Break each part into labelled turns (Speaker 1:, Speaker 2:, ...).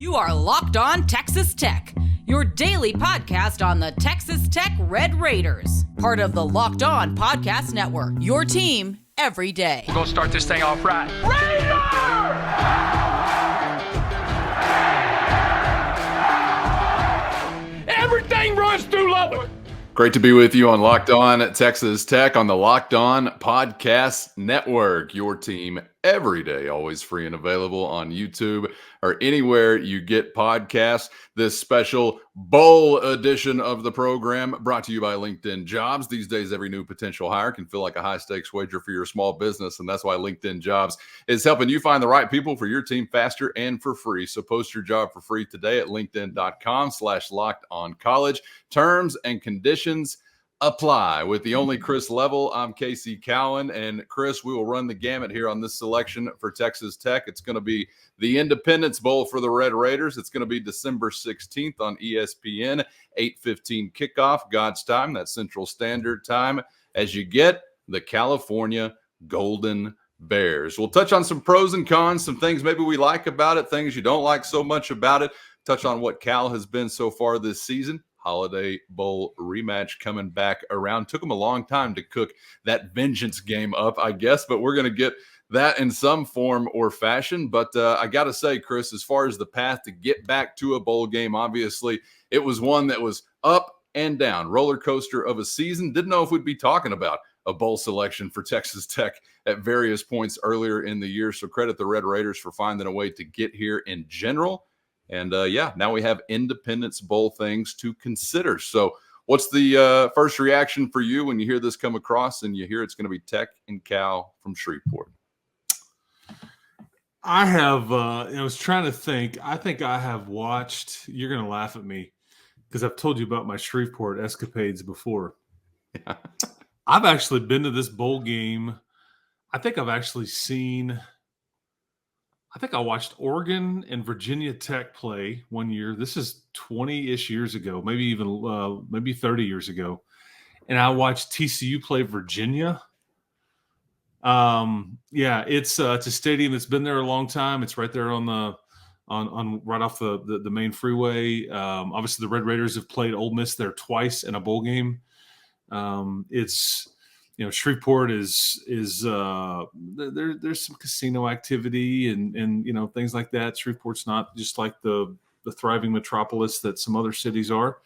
Speaker 1: You are Locked On Texas Tech, your daily podcast on the Texas Tech Red Raiders, part of the Locked On Podcast Network, your team every day.
Speaker 2: We're going to start this thing off right. Raider! Everything runs through Lubbock.
Speaker 3: Great to be with you on Locked On Texas Tech on the Locked On Podcast Network, your team every day, always free and available on YouTube or anywhere you get podcasts. This special bowl edition of the program brought to you by LinkedIn Jobs. These days, every new potential hire can feel like a high-stakes wager for your small business, and that's why LinkedIn Jobs is helping you find the right people for your team faster and for free. So post your job for free today at linkedin.com/lockedoncollege. Terms and conditions apply. With the only Chris Level, I'm Casey Cowan. And Chris, we will run the gamut here on this selection for Texas Tech. It's going to be the Independence Bowl for the Red Raiders. It's going to be December 16th on ESPN, 8:15 kickoff, God's time, that's Central Standard Time, as you get the California Golden Bears. We'll touch on some pros and cons, some things maybe we like about it, things you don't like so much about it, touch on what Cal has been so far this season. Holiday Bowl rematch coming back around. Took them a long time to cook that vengeance game up, I guess, but we're going to get that in some form or fashion. But I got to say, Chris, as far as the path to get back to a bowl game, obviously it was one that was up and down, roller coaster of a season. Didn't know if we'd be talking about a bowl selection for Texas Tech at various points earlier in the year. So credit the Red Raiders for finding a way to get here in general. And, now we have Independence Bowl things to consider. So what's the first reaction for you when you hear this come across and you hear it's going to be Tech and Cal from Shreveport?
Speaker 4: I have I was trying to think. I think I have watched – you're going to laugh at me because I've told you about my Shreveport escapades before.
Speaker 3: Yeah.
Speaker 4: I've actually been to this bowl game. I think I've actually seen – I think I watched Oregon and Virginia Tech play one year. This is 20-ish years ago, maybe even maybe 30 years ago. And I watched TCU play Virginia. It's a stadium that's been there a long time. It's right there on right off the main freeway. Obviously, the Red Raiders have played Ole Miss there twice in a bowl game. Shreveport is there's some casino activity and things like that. Shreveport's not just like the thriving metropolis that some other cities are.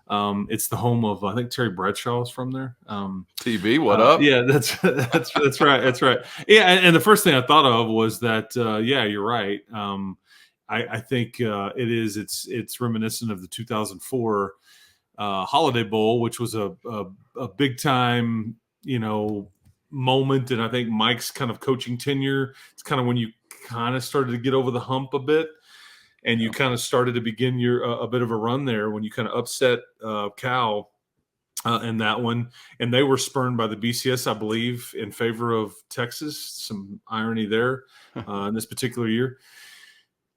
Speaker 4: It's the home of, I think Terry Bradshaw is from there.
Speaker 3: TV, what up?
Speaker 4: Yeah, that's right. That's right. Yeah, and the first thing I thought of was that you're right. I think it's reminiscent of the 2004 Holiday Bowl, which was a big time moment. And I think Mike's kind of coaching tenure, it's kind of when you kind of started to get over the hump a bit and you kind of started to begin a bit of a run there when you kind of upset Cal in that one. And they were spurned by the BCS, I believe, in favor of Texas. Some irony there in this particular year.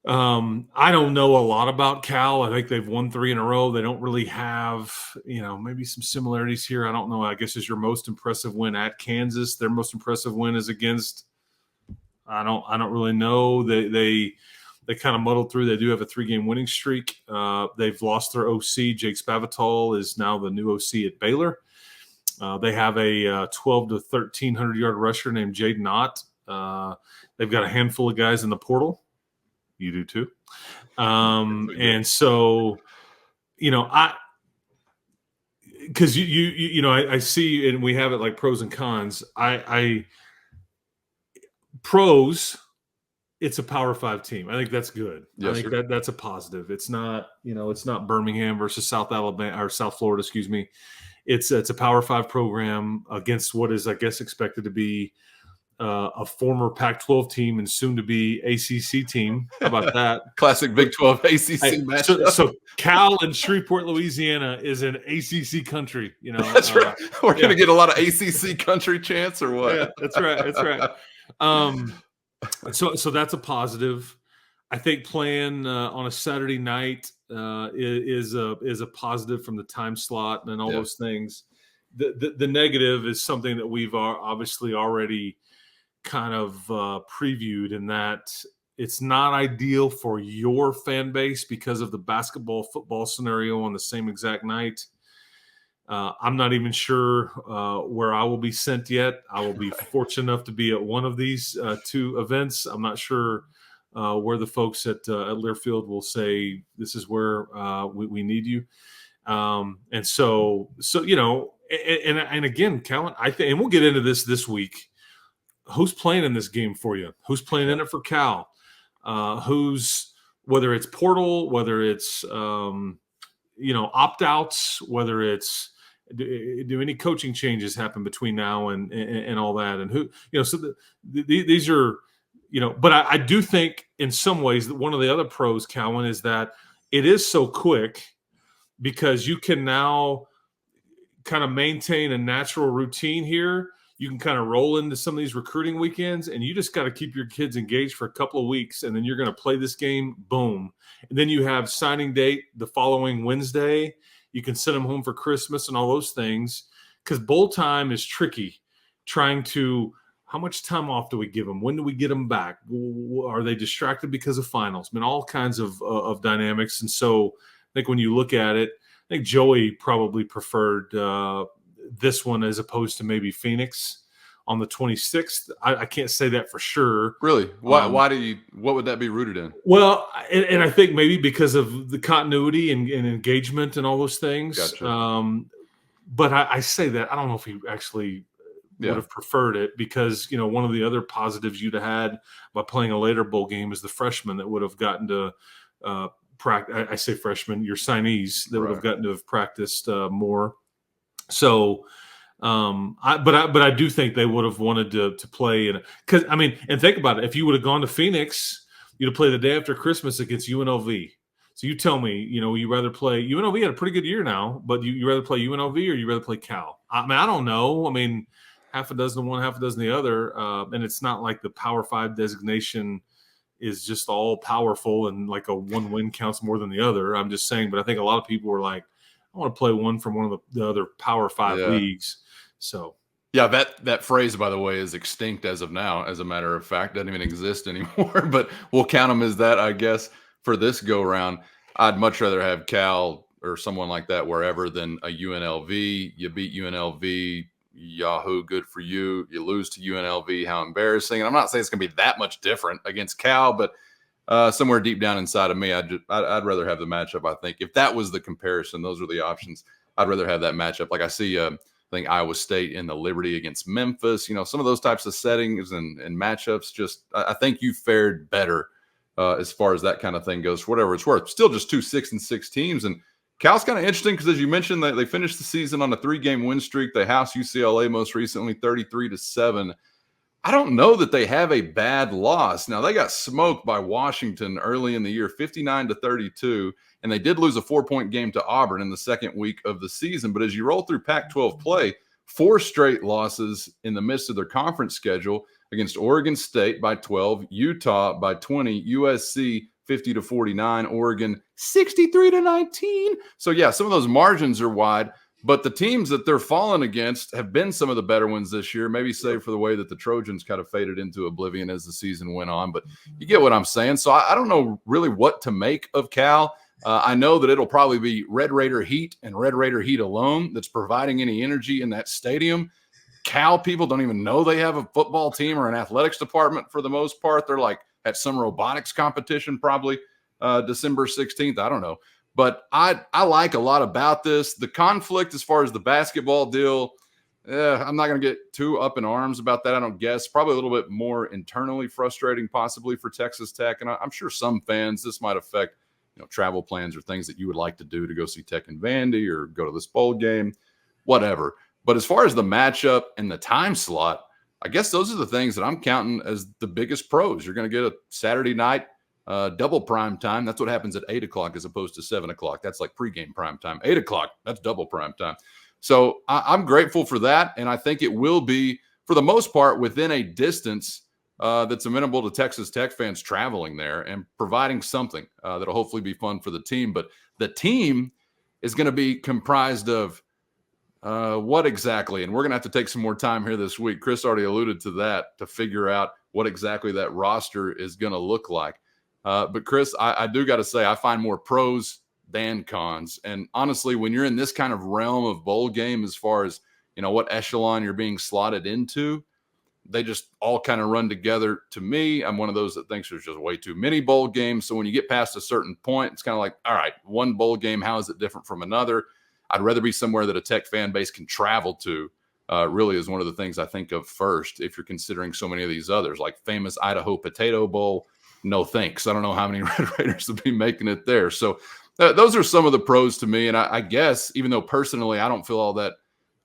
Speaker 4: I don't know a lot about Cal. I think they've won 3 in a row. They don't really have, maybe some similarities here. I don't know. I guess is your most impressive win at Kansas. Their most impressive win is against, I don't really know. They kind of muddled through. They do have a 3-game winning streak. They've lost their OC. Jake Spavital is now the new OC at Baylor. They have a 12 to 1,300 yard rusher named Jaden Ott. They've got a handful of guys in the portal. You do too. And so, I see, and we have it like pros and cons. Pros, it's a Power 5 team. I think that's good.
Speaker 3: Yes,
Speaker 4: I think that's a positive. It's not, it's not Birmingham versus South Alabama or South Florida, excuse me. It's a Power 5 program against what is, I guess, expected to be a former Pac-12 team and soon to be ACC team. How about that?
Speaker 3: Classic Big 12 ACC match.
Speaker 4: So Cal and Shreveport, Louisiana is an ACC country.
Speaker 3: That's right. We're going to get a lot of ACC country chants or what?
Speaker 4: Yeah, that's right. That's right. So that's a positive. I think playing on a Saturday night is a positive from the time slot and all those things. The negative is something that we've obviously already kind of previewed, in that It's not ideal for your fan base because of the basketball football scenario on the same exact night. I'm not even sure where I will be sent yet. I will be fortunate enough to be at one of these two events. I'm not sure where the folks at Learfield will say this is where we need you. And so and again, Callan, I think, and we'll get into this week. Who's playing in this game for you? Who's playing in it for Cal? Who's, whether it's portal, whether it's opt-outs, whether it's do any coaching changes happen between now and all that, and who, so these are, but I do think in some ways that one of the other pros, Callan, is that it is so quick because you can now kind of maintain a natural routine here. You can kind of roll into some of these recruiting weekends, and you just got to keep your kids engaged for a couple of weeks, and then you're going to play this game, boom. And then you have signing date the following Wednesday. You can send them home for Christmas and all those things, because bowl time is tricky. Trying to, how much time off do we give them? When do we get them back? Are they distracted because of finals? I mean, all kinds of dynamics. And so I think when you look at it, I think Joey probably preferred this one as opposed to maybe Phoenix on the 26th. I can't say that for sure.
Speaker 3: Really? What would that be rooted in?
Speaker 4: Well, and I think maybe because of the continuity and engagement and all those things.
Speaker 3: Gotcha.
Speaker 4: But I say that, I don't know if he actually would have preferred it, because, one of the other positives you'd have had by playing a later bowl game is the freshmen that would have gotten to practice. I say freshmen, your signees that would have gotten to have practiced more. So, I do think they would have wanted to play, because and think about it. If you would have gone to Phoenix, you'd have played the day after Christmas against UNLV. So you tell me, you rather play UNLV had a pretty good year now, but you rather play UNLV or you rather play Cal? I don't know. Half a dozen one, half a dozen the other, and it's not like the Power 5 designation is just all powerful and like a one win counts more than the other. I'm just saying, but I think a lot of people were like, I want to play one from one of the other Power 5 leagues. So,
Speaker 3: yeah, that phrase, by the way, is extinct as of now. As a matter of fact, doesn't even exist anymore. But we'll count them as that, I guess, for this go round. I'd much rather have Cal or someone like that wherever than a UNLV. You beat UNLV, Yahoo, good for you. You lose to UNLV, how embarrassing. And I'm not saying it's going to be that much different against Cal, but somewhere deep down inside of me, I'd rather have the matchup. I think if that was the comparison, those are the options. I'd rather have that matchup. Like I see, I think Iowa State in the Liberty against Memphis. Some of those types of settings and matchups. Just I think you fared better as far as that kind of thing goes. For whatever it's worth, still just 2 6-6 teams. And Cal's kind of interesting because, as you mentioned, they finished the season on a 3-game win streak. They housed UCLA most recently, 33-7. I don't know that they have a bad loss. Now, they got smoked by Washington early in the year, 59-32, and they did lose a 4-point game to Auburn in the second week of the season. But as you roll through Pac-12 play, 4 straight losses in the midst of their conference schedule against Oregon State by 12, Utah by 20, USC 50-49, Oregon 63-19. So, yeah, some of those margins are wide. But the teams that they're falling against have been some of the better ones this year, maybe save for the way that the Trojans kind of faded into oblivion as the season went on. But you get what I'm saying. So I don't know really what to make of Cal. I know that it'll probably be Red Raider heat and Red Raider heat alone that's providing any energy in that stadium. Cal people don't even know they have a football team or an athletics department for the most part. They're like at some robotics competition probably December 16th. I don't know. But I like a lot about this. The conflict as far as the basketball deal, I'm not going to get too up in arms about that, I don't guess. Probably a little bit more internally frustrating possibly for Texas Tech. And I'm sure some fans, this might affect travel plans or things that you would like to do to go see Tech and Vandy or go to this bowl game, whatever. But as far as the matchup and the time slot, I guess those are the things that I'm counting as the biggest pros. You're going to get a Saturday night double prime time. That's what happens at 8 o'clock as opposed to 7 o'clock. That's like pregame prime time. 8 o'clock, that's double prime time. So I'm grateful for that. And I think it will be, for the most part, within a distance that's amenable to Texas Tech fans traveling there and providing something that'll hopefully be fun for the team. But the team is going to be comprised of what exactly? And we're going to have to take some more time here this week. Chris already alluded to that, to figure out what exactly that roster is going to look like. But Chris, I do got to say, I find more pros than cons. And honestly, when you're in this kind of realm of bowl game, as far as, what echelon you're being slotted into, they just all kind of run together. To me, I'm one of those that thinks there's just way too many bowl games. So when you get past a certain point, it's kind of like, all right, one bowl game, how is it different from another? I'd rather be somewhere that a Tech fan base can travel to. Really is one of the things I think of first if you're considering so many of these others, like famous Idaho Potato Bowl. No thanks. I don't know how many Red Raiders will be making it there. So those are some of the pros to me. And I guess, even though personally I don't feel all that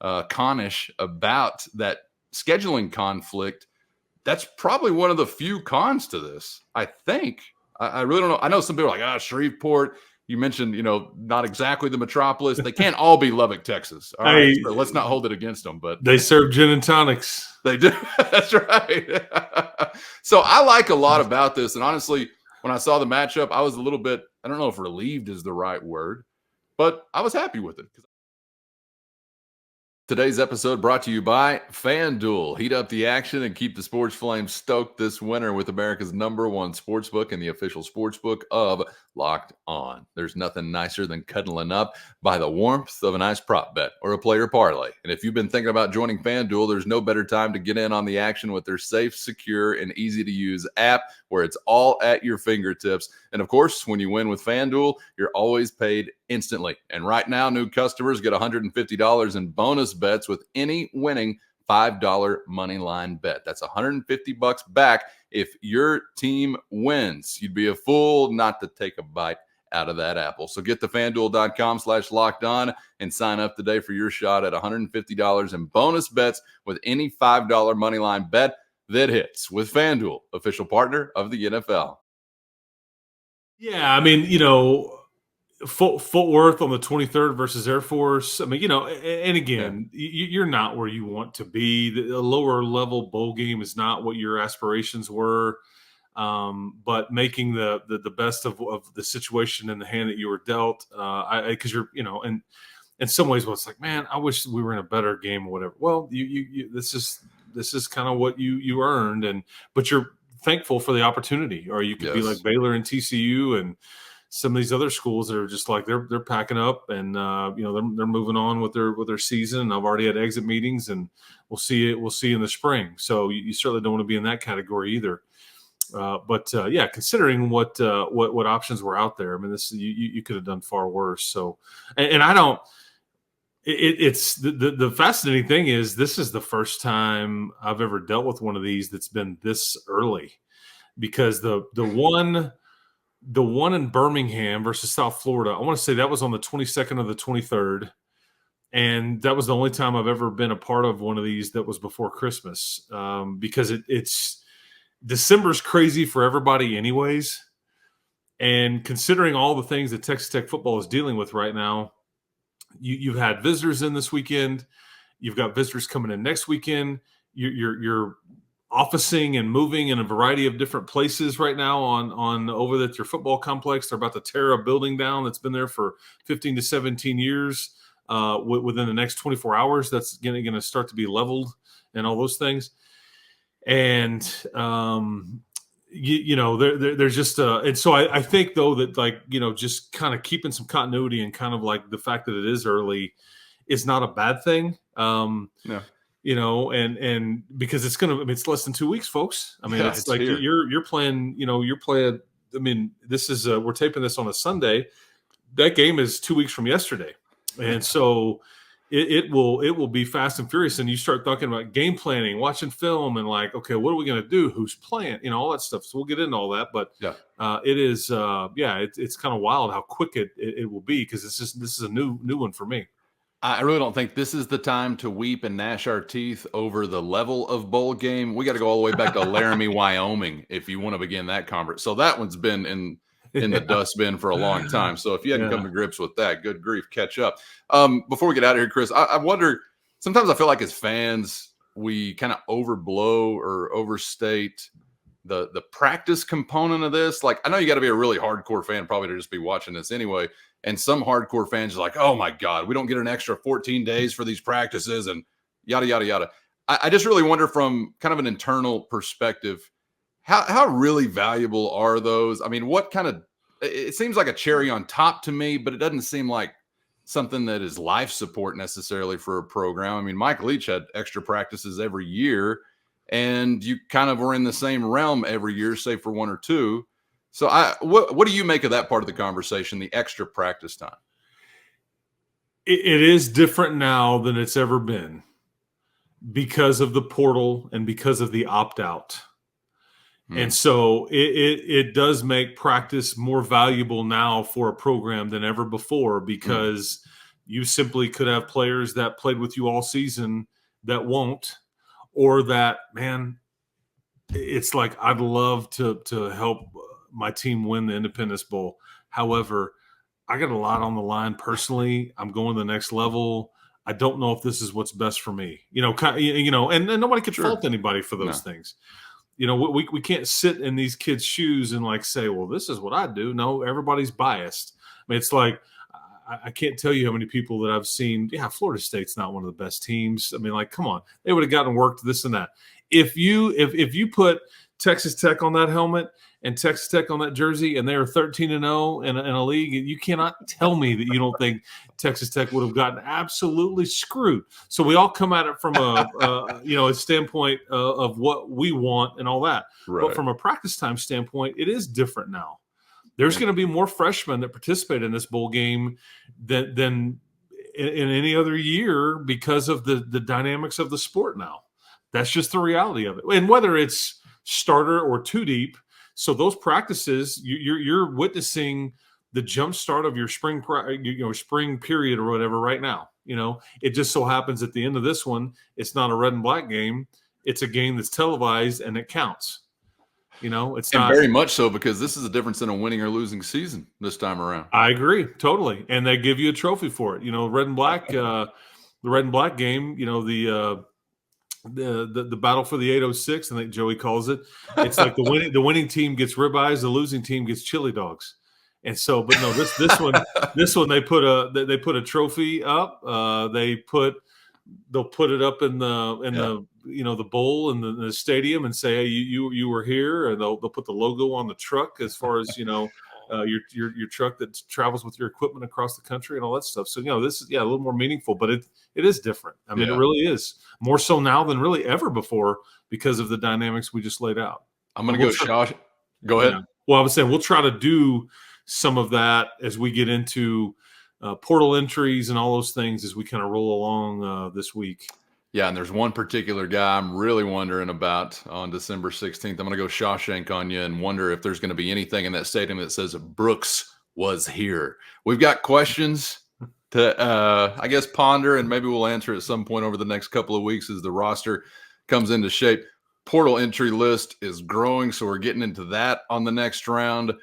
Speaker 3: connish about that scheduling conflict, that's probably one of the few cons to this, I think. I really don't know. I know some people are like, Shreveport. You mentioned, not exactly the metropolis. They can't all be Lubbock, Texas. All right, so let's not hold it against them. But
Speaker 4: they serve gin and tonics.
Speaker 3: They do. That's right. So I like a lot about this. And honestly, when I saw the matchup, I was a little bit, I don't know if relieved is the right word, but I was happy with it. Today's episode brought to you by FanDuel. Heat up the action and keep the sports flames stoked this winter with America's #1 sportsbook and the official sportsbook of Locked On. There's nothing nicer than cuddling up by the warmth of a nice prop bet or a player parlay. And if you've been thinking about joining FanDuel, there's no better time to get in on the action with their safe, secure, and easy-to-use app where it's all at your fingertips. And of course, when you win with FanDuel, you're always paid instantly. And right now, new customers get $150 in bonus bets with any winning $5 money line bet. That's $150 back if your team wins. You'd be a fool not to take a bite out of that apple. So get to FanDuel.com/lockedon and sign up today for your shot at $150 in bonus bets with any $5 money line bet that hits with FanDuel, official partner of the NFL.
Speaker 4: Yeah, I mean, Fort Worth on the 23rd versus Air Force. I mean, and again, you're not where you want to be. The lower level bowl game is not what your aspirations were. But making the best of the situation in the hand that you were dealt, because you're, and in some ways, it's like, man, I wish we were in a better game or whatever. Well, this is kind of what you earned, but you're thankful for the opportunity. Or you could be like Baylor and TCU and some of these other schools that are just like they're packing up and they're moving on with their season. I've already had exit meetings, and we'll see in the spring. So you certainly don't want to be in that category either. But considering what options were out there, I mean, this you could have done far worse. So, and I don't. It's the fascinating thing is this is the first time I've ever dealt with one of these that's been this early, because the one in Birmingham versus South Florida, I want to say that was on the 22nd or the 23rd. And that was the only time I've ever been a part of one of these that was before Christmas, because it's December's crazy for everybody anyways. And considering all the things that Texas Tech football is dealing with right now, you've had visitors in this weekend. You've got visitors coming in next weekend. You're officing and moving in a variety of different places right now on over at your football complex. They're about to tear a building down that's been there for 15 to 17 years. Within the next 24 hours, that's going to start to be leveled and all those things. And there's just and so I think though that just kind of keeping some continuity and kind of like the fact that it is early is not a bad thing. No. And because it's less than 2 weeks, folks. I mean, it's like you're playing, I mean, this is we're taping this on a Sunday. That game is 2 weeks from yesterday. And so it will be fast and furious. And you start talking about game planning, watching film, and like, okay, what are we going to do? Who's playing? All that stuff. So we'll get into all that. But it is, it's kind of wild how quick it will be, because this is a new one for me.
Speaker 3: I really don't think this is the time to weep and gnash our teeth over the level of bowl game. We got to go all the way back to Laramie, Wyoming, if you want to begin that conversation. So that one's been in the dustbin for a long time. So if you hadn't come to grips with that, good grief, catch up. Before we get out of here, Chris, I wonder, sometimes I feel like as fans, we kind of overblow or overstate the practice component of this. Like, I know you got to be a really hardcore fan probably to just be watching this anyway. And some hardcore fans are like, oh my God, we don't get an extra 14 days for these practices and yada, yada, yada. I just really wonder from kind of an internal perspective, How really valuable are those? I mean, what kind of – it seems like a cherry on top to me, but it doesn't seem like something that is life support necessarily for a program. I mean, Mike Leach had extra practices every year, and you kind of were in the same realm every year, save for one or two. So what do you make of that part of the conversation, the extra practice time?
Speaker 4: It is different now than it's ever been because of the portal and because of the opt-out. And so it does make practice more valuable now for a program than ever before, because you simply could have players that played with you all season that won't, or that, man, it's like, I'd love to help my team win the Independence Bowl. However, I got a lot on the line personally. I'm going to the next level. I don't know if this is what's best for me, and nobody could fault anybody for those things. We can't sit in these kids' shoes and like say, well, this is what I do. No, everybody's biased. I mean, it's like, I can't tell you how many people that I've seen. Yeah, Florida State's not one of the best teams. I mean, like, come on, they would have gotten worked this and that. If you put Texas Tech on that helmet and Texas Tech on that jersey, and they are 13-0 in a league, you cannot tell me that you don't think Texas Tech would have gotten absolutely screwed. So we all come at it from a standpoint of what we want and all that. Right. But from a practice time standpoint, it is different now. There's going to be more freshmen that participate in this bowl game than in any other year because of the dynamics of the sport now. That's just the reality of it. And whether it's starter or two deep, so those practices, you're witnessing the jump start of your spring period or whatever right now. It just so happens at the end of this one, it's not a red and black game. It's a game that's televised and it counts. It's not
Speaker 3: very much so, because this is a difference in a winning or losing season this time around.
Speaker 4: I agree totally, and they give you a trophy for it. Red and black, the red and black game. The battle for the 806, I think Joey calls it. It's like the winning team gets ribeyes, the losing team gets chili dogs. And so, but no, this one they put a trophy up. They'll put it up in the bowl in the stadium and say, hey, you were here, and they'll put the logo on the truck as far as your truck that travels with your equipment across the country and all that stuff. So this is a little more meaningful, but it is different. I mean, it really is more so now than really ever before because of the dynamics we just laid out.
Speaker 3: I'm going to go, Josh. Go ahead.
Speaker 4: Yeah. Well, I was saying we'll try to do some of that as we get into portal entries and all those things as we kind of roll along this week.
Speaker 3: Yeah, and there's one particular guy I'm really wondering about on December 16th. I'm going to go Shawshank on you and wonder if there's going to be anything in that stadium that says Brooks was here. We've got questions to, I guess, ponder, and maybe we'll answer at some point over the next couple of weeks as the roster comes into shape. Portal entry list is growing, so we're getting into that on the next round.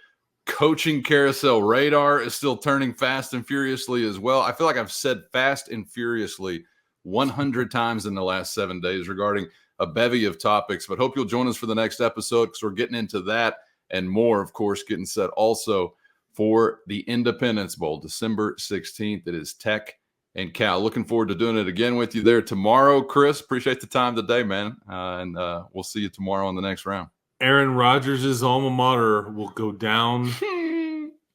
Speaker 3: Coaching carousel radar is still turning fast and furiously as well. I feel like I've said fast and furiously 100 times in the last 7 days regarding a bevy of topics, but hope you'll join us for the next episode because we're getting into that and more, of course, getting set also for the Independence Bowl, December 16th. It is Tech and Cal. Looking forward to doing it again with you there tomorrow. Chris, appreciate the time today, man, and we'll see you tomorrow on the next round.
Speaker 4: Aaron Rodgers' alma mater will go down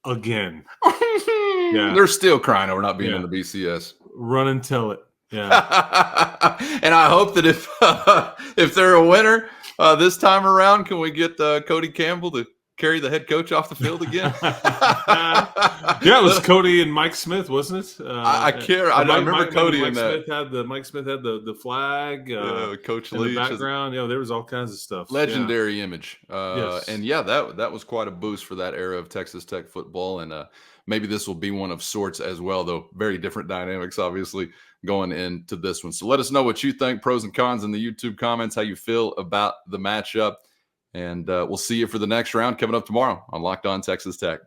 Speaker 4: again. Yeah.
Speaker 3: They're still crying over not being in the BCS.
Speaker 4: Run and tell it. Yeah.
Speaker 3: And I hope that if they're a winner this time around, can we get Cody Campbell to carry the head coach off the field again?
Speaker 4: Yeah, it was Cody and Mike Smith, wasn't it?
Speaker 3: I remember Cody in that.
Speaker 4: Mike Smith had the flag.
Speaker 3: Coach
Speaker 4: in
Speaker 3: Leach,
Speaker 4: the background. There was all kinds of stuff.
Speaker 3: Legendary image.
Speaker 4: Yes.
Speaker 3: And that was quite a boost for that era of Texas Tech football. And maybe this will be one of sorts as well, though very different dynamics, obviously, going into this one. So let us know what you think, pros and cons in the YouTube comments, how you feel about the matchup. And we'll see you for the next round coming up tomorrow on Locked On Texas Tech.